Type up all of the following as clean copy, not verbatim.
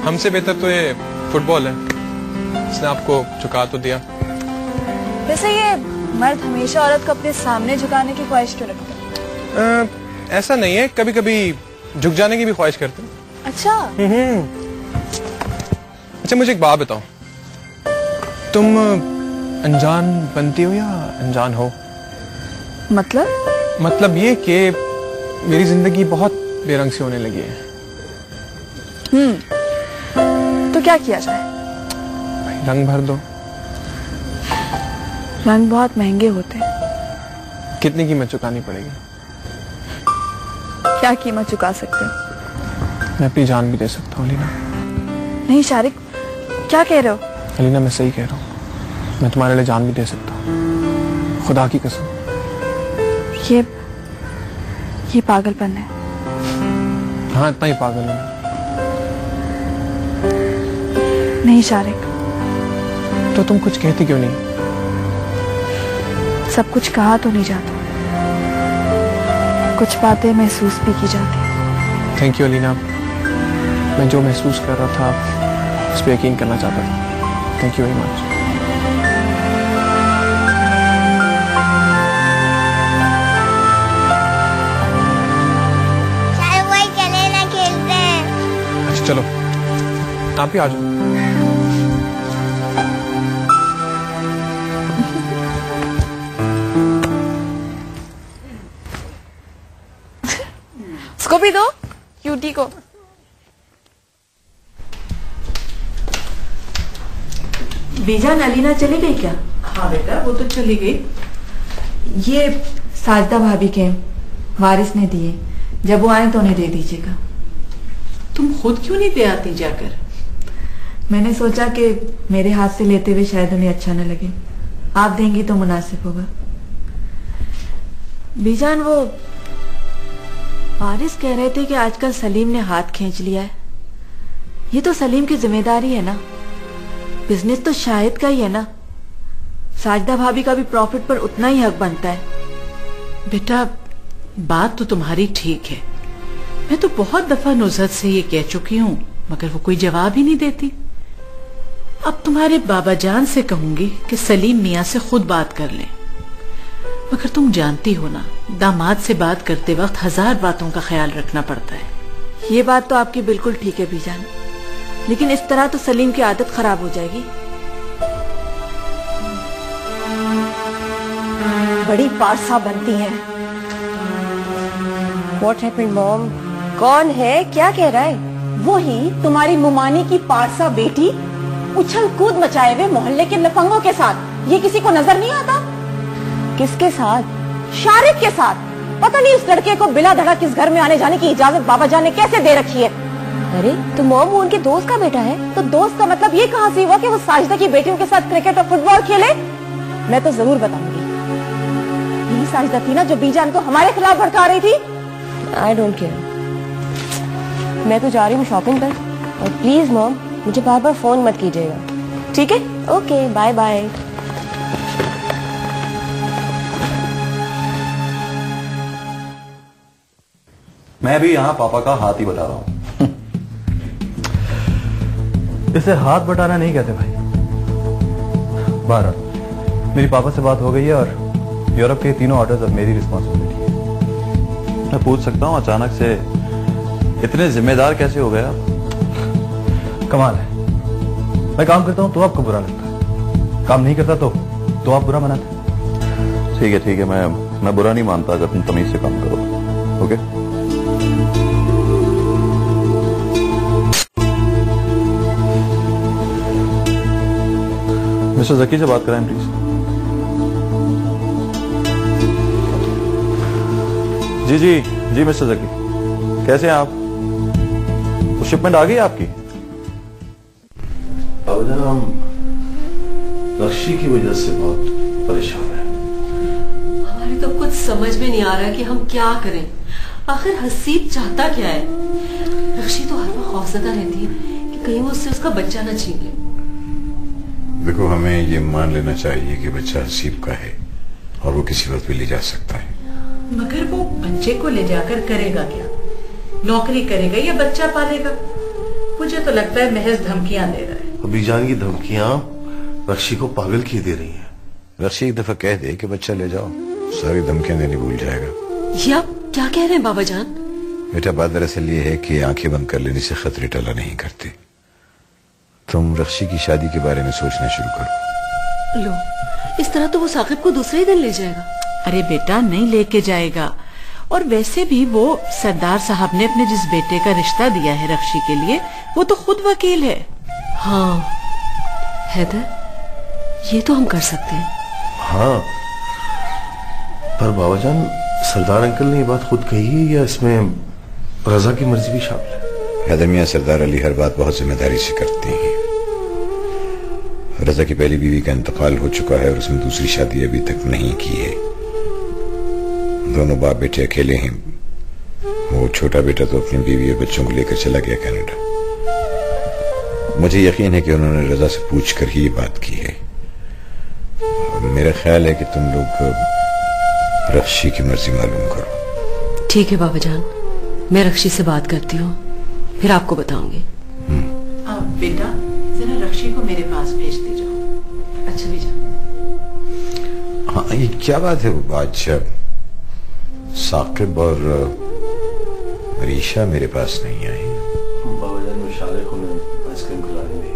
हमसे बेहतर तो ये फुटबॉल है, इसने आपको झुका तो दिया। वैसे ये मर्द हमेशा औरत को अपने सामने झुकाने की ख्वाहिश क्यों रखते हैं? ऐसा नहीं है, कभी कभी झुक जाने की भी ख्वाहिश करते हैं। अच्छा। अच्छा मुझे एक बात बताओ, तुम अनजान बनती हो या अनजान हो? मतलब ये कि मेरी जिंदगी बहुत बेरंग सी होने लगी है। तो क्या किया जाए? भाई रंग भर दो। रंग बहुत महंगे होते हैं। कितनी कीमत चुकानी पड़ेगी? क्या कीमत चुका सकते हो? मैं अपनी जान भी दे सकता हूँ अलीना। नहीं शारिक, क्या कह रहे हो? अलीना मैं सही कह रहा हूँ, मैं तुम्हारे लिए जान भी दे सकता हूँ, खुदा की कसम। ये पागलपन है। हाँ इतना ही पागल हूँ। नहीं शारिक। तो तुम कुछ कहती क्यों नहीं? सब कुछ कहा तो नहीं जाता, कुछ बातें महसूस भी की जाती। थैंक यू अलीना, मैं जो महसूस कर रहा था उस पर यकीन करना चाहता था। Thank you very much. चलो आप ही आ जाओ। उसको भी दो, क्यूटी को। बीजान अलीना चली गई क्या? हाँ बेटा वो तो चली गई। ये साजदा भाभी के वारिस ने दिए, जब वो आए तो उन्हें दे दीजिएगा। तुम खुद क्यों नहीं दे आती जाकर? मैंने सोचा कि मेरे हाथ से लेते हुए शायद उन्हें अच्छा न लगे, आप देंगी तो मुनासिब होगा। बीजान वो वारिस कह रहे थे कि आजकल सलीम ने हाथ खींच लिया है। ये तो सलीम की जिम्मेदारी है ना, बिजनेस तो शाहिद का ही है ना। साजदा भाभी का भी प्रॉफिट पर उतना ही हक बनता है। बेटा बात तो तुम्हारी ठीक है, मैं तो बहुत दफा नुज़हत से ये कह चुकी हूँ, मगर वो कोई जवाब ही नहीं देती। अब तुम्हारे बाबा जान से कहूंगी कि सलीम मियाँ से खुद बात कर लें, मगर तुम जानती हो ना, दामाद से बात करते वक्त 1000 बातों का ख्याल रखना पड़ता है। ये बात तो आपकी बिल्कुल ठीक है बीजान, लेकिन इस तरह तो सलीम की आदत खराब हो जाएगी। बड़ी पारसा बनती हैं। What happened, Mom? कौन है, क्या कह रहा है? वही तुम्हारी मुमानी की पारसा बेटी, उछल कूद मचाए हुए मोहल्ले के लफंगों के साथ। ये किसी को नजर नहीं आता? किसके साथ? शारिक के साथ। पता नहीं उस लड़के को बिला धड़क इस घर में आने जाने की इजाजत बाबा जान ने कैसे दे रखी है। अरे तो मॉम वो उनके दोस्त का बेटा है। तो दोस्त का मतलब ये कहाँ से हुआ कि वो साजिदा की बेटियों के साथ क्रिकेट और फुटबॉल खेले? मैं तो जरूर बताऊंगी। यही साजिदा थी ना जो बीजान को हमारे खिलाफ भड़का रही थी। आई डोंट केयर, मैं तो जा रही हूँ शॉपिंग पर, और प्लीज मॉम मुझे बार बार फोन मत कीजिएगा, ठीक है? Okay bye bye. मैं भी यहाँ पापा का हाथ ही बटा रहा हूँ। इसे हाथ बटाना नहीं कहते भाई। बहरहाल मेरी पापा से बात हो गई है और यूरोप के तीनों ऑर्डर्स अब मेरी रिस्पॉन्सिबिलिटी है। मैं पूछ सकता हूँ अचानक से इतने जिम्मेदार कैसे हो गया? कमाल है, मैं काम करता हूँ तो आपको बुरा लगता है, काम नहीं करता तो आप बुरा मनाते। ठीक है, मैं बुरा नहीं मानता अगर तुम तमीज से काम करो। ओके मिस्टर जकी से बात कराएं प्लीज। जी मिस्टर जकी, कैसे हैं आप? वो शिपमेंट आ गई आपकी? बाबूजान हम लक्ष्य की वजह से बहुत परेशान हैं। हमारी तो कुछ समझ में नहीं आ रहा कि हम क्या करें। आखिर हसीब चाहता क्या है? लक्ष्य तो हर वक्त खौफजदा रहती है कि कहीं वो उससे उसका बच्चा न छीन ले। देखो हमें ये मान लेना चाहिए कि बच्चा हसीब का है और वो किसी वक्त भी ले जा सकता है। मगर वो बच्चे को ले जाकर करेगा क्या? नौकरी करेगा या बच्चा पालेगा? वो मुझे तो लगता है महज धमकियां दे रहा है। अभी जान की धमकियां रक्षी को पागल किए दे रही हैं। रक्षी एक दफा कह दे कि बच्चा ले जाओ, सारी धमकियां देनी भूल जाएगा। ये आप क्या कह रहे हैं बाबा जान? बेटा बात दरअसल ये है कि आंखें बंद कर लेने से खतरे टला नहीं करते। तुम रक्षी की शादी के बारे में सोचना शुरू करो। लो, इस तरह तो वो साकिब को दूसरे ही दिन ले जाएगा। अरे बेटा नहीं लेके जाएगा, और वैसे भी वो सरदार साहब ने अपने जिस बेटे का रिश्ता दिया है रक्षी के लिए, वो तो खुद वकील है। हाँ हैदर, ये तो हम कर सकते हैं। हाँ, पर बाबाजान सरदार अंकल ने ये बात खुद कही है या इसमें रजा की मर्जी भी शामिल है? हैदर मियां सरदार अली हर बात बहुत जिम्मेदारी से करते हैं। रजा की पहली बीवी का इंतकाल हो चुका है और उसने दूसरी शादी अभी तक नहीं की है। दोनों बाप बेटे अकेले हैं। वो छोटा बेटा तो अपनी बीवी और बच्चों को लेकर चला गया कनाडा। मुझे यकीन है कि उन्होंने रजा से पूछकर ही ये बात की है। मेरा ख्याल है कि तुम लोग रक्षी की मर्जी मालूम करो। ठीक है बाबा जान, मैं रक्षी से बात करती हूँ, फिर आपको बताऊंगी। बेटा जरा रक्षी को मेरे पास भेज दीजिए। अच्छा भी जा। हाँ, ये क्या बात है? आज साकिब और रीशा मेरे पास नहीं आई। बाबाजान में शाले को मैं आइसक्रीम खिलाने में।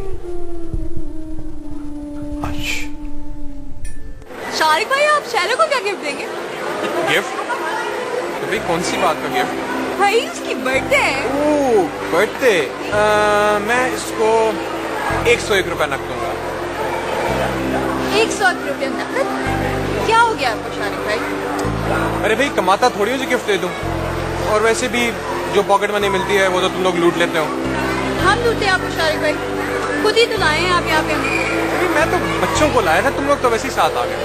अच्छा शारिक भाई, आप शैलो को क्या गिफ्ट देंगे? गिफ्ट? तो भाई कौन सी बात का गिफ्ट? भाई उसकी बर्थडे है। ओह बर्थडे, मैं इसको 101 रुपया नकद दूंगा। 101 रुपया नकद? क्या हो गया आपको शारिक भाई? अरे भाई कमाता थोड़ी हो जो गिफ्ट दे दूं, और वैसे भी जो पॉकेट मनी मिलती है वो तो तुम लोग लूट लेते हो। हम लूटे आपको शारिक भाई? खुद ही तो लाए हैं आप यहाँ पे। अरे मैं तो बच्चों को लाया था, तुम लोग तो वैसे ही साथ आ गए।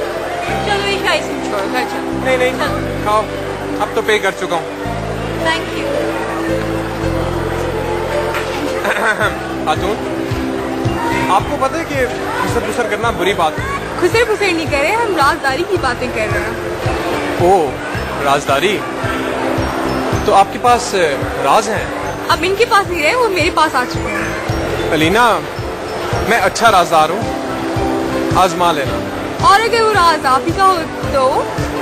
चलो ये आइसक्रीम छोड़ो, घर चलो। नहीं नहीं खाओ, अब तो पे कर चुका हूँ। Thank you. खातून, आपको पता है कि खुसर फुसर करना बुरी बात है। खुसर फुसर नहीं कर रहे, हम राजदारी की बातें कर रहे हैं। ओह राजदारी, तो आपके पास राज हैं? अब इनके पास नहीं रहे, वो मेरे पास आ चुके हैं। अलीना, मैं अच्छा राजदार हूँ, आजमा लेना। और अगर वो राज आप ही का हो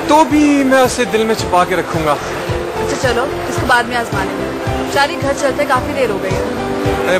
तो भी मैं उसे दिल में छुपा के रखूंगा। अच्छा चलो, इसको बाद में आजमा लेंगे। शारिक घर चलते काफी देर हो गई है। अरे भाई